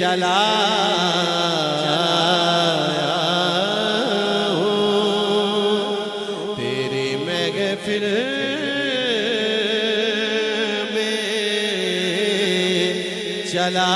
चला तेरी महफिल में चला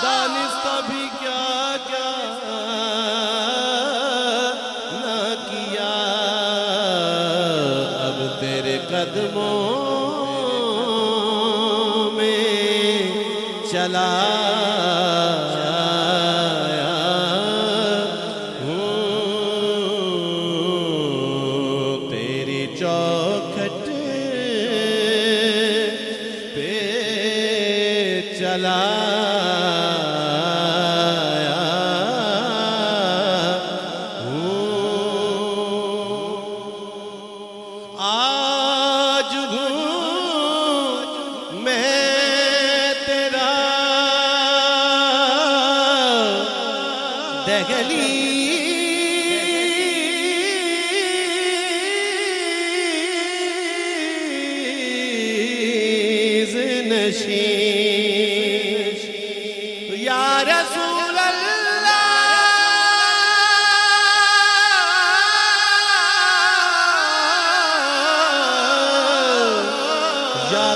दानिस्ता भी क्या क्या ना किया, अब तेरे कदमों में चला तेरी चौखट पे चला आज हूँ मैं तेरा दहलीज़ नशीं या रसूल अल्लाह या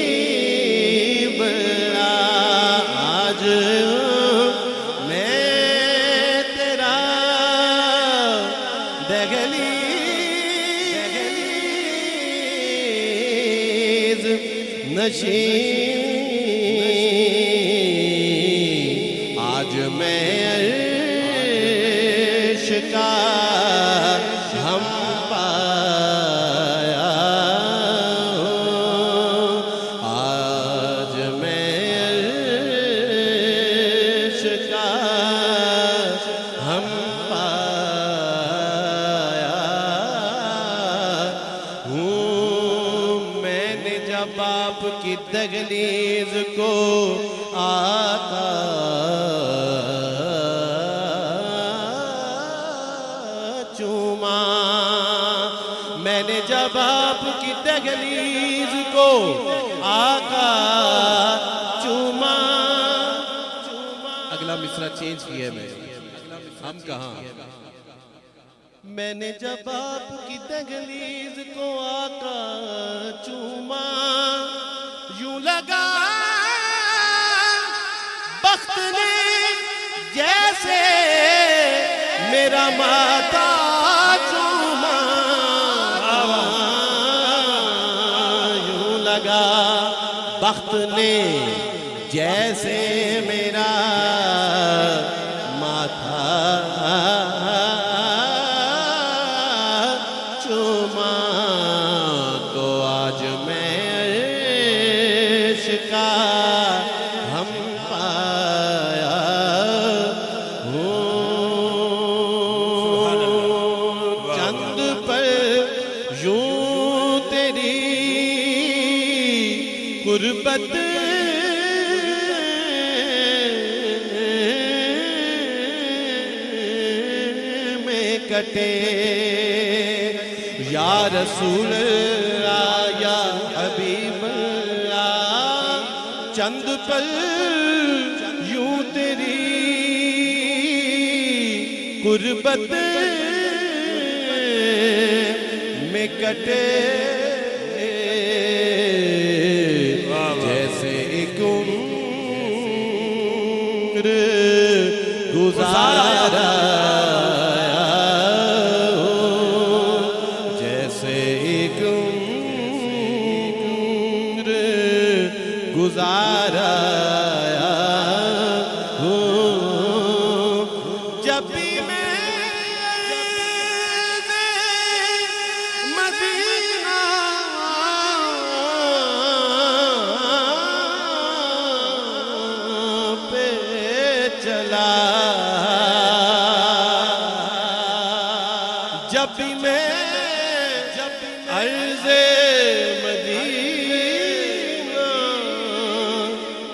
हबीब आज मैं तेरा दहलीज़ नशीं आज मैं अर्श का हम पाया आज मैं अर्श का हम पाया हूँ। मैंने जब आपकी दहलीज़ को आका चूमा, मैंने जब आपकी दहलीज़ को आका चूमा। अगला मिसरा चेंज किया मैं, हम कहाँ। मैंने जब आपकी दहलीज़ को आका चूमा, यूं लगा बख्त ने जैसे मेरा माथा चूमा, यूं लगा बख्त ने जैसे मेरा माथा चूमा। तो आज मैं अर्श का हम पाया हूँ। चंद पर यूं तेरी गुर्बत में कटे। या रसूल आया हबीब आ, चंद पर यूं तेरी गुर्बत में कटे। जैसे एक उम्र गुजारा हो, जैसे एक उम्र गुजारा हो। जब भी जब भी मैं अर्ज़े मदीना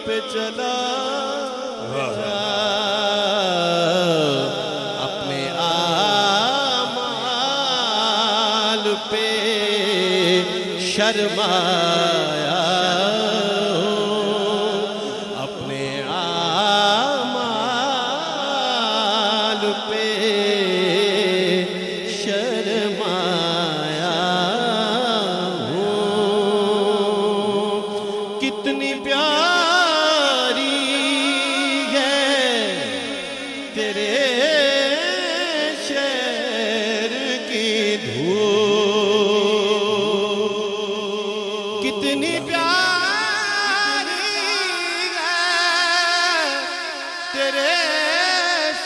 पे चला अपने आमाल पे शर्माया, अपने आमाल पे शर्माया हूँ। कितनी प्यारी है तेरे शहर की धूप, कितनी प्यारी है तेरे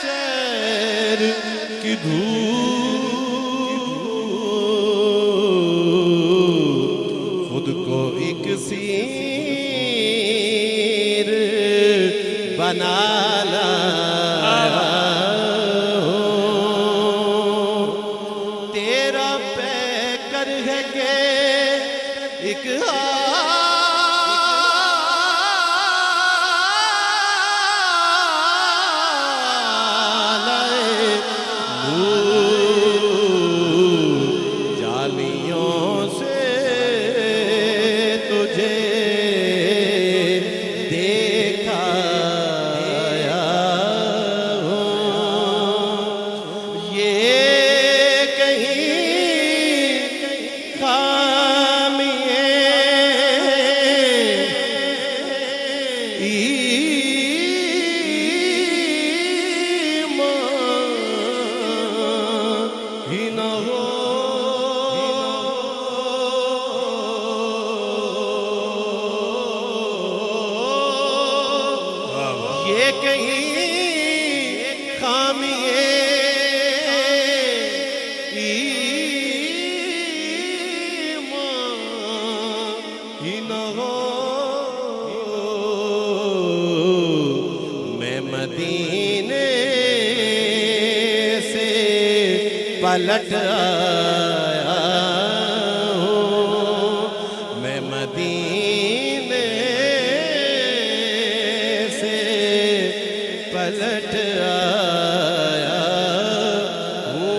शहर की धूप। खुद को एक सीर बना लाया हूँ। तेरा पैकर है के एक जालियों से तुझे देखा हो। ये कहीं खामियां ही न हो। ये कहीं खामियां ही न हो। मैं मदीने से पलट आया हूँ, मैं मदीने से पलट आया हूँ।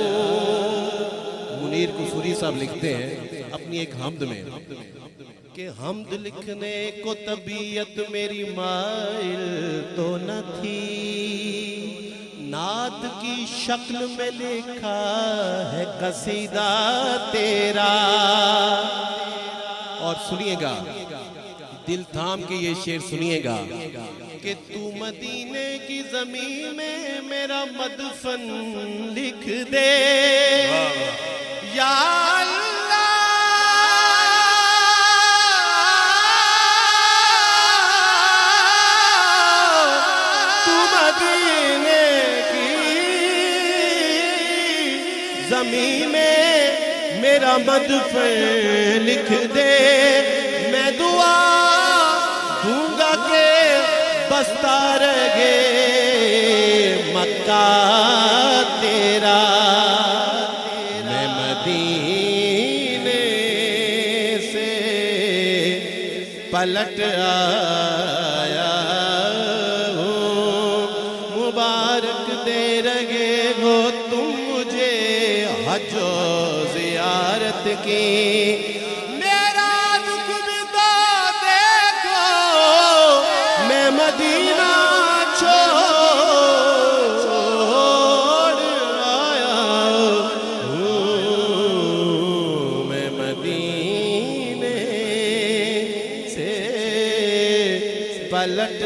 मुनीर कुफरी साहब लिखते हैं अपनी एक हम्द में कि हम्द लिखने को तबीयत मेरी माइल तो न थी, नात की शक्ल में लिखा है कसीदा तेरा। और सुनिएगा, दिल थाम के ये शेर सुनिएगा कि तू मदीने की ज़मीन में मेरा मदफन लिख दे या अल्लाह। तू मदीने की ज़मीन में मेरा मदफन लिख दे। मैं दुआ दूंगा के बसता रहे मक्का तेरा। मैं मदीने से पलट आया हूँ। मुबारक दे रहे हो तुम मुझे हजो ज़ियारत की, मेरा दुख भी तो देखो, मैं मदीना छोड़ आया हूँ, मैं मदीने से पलट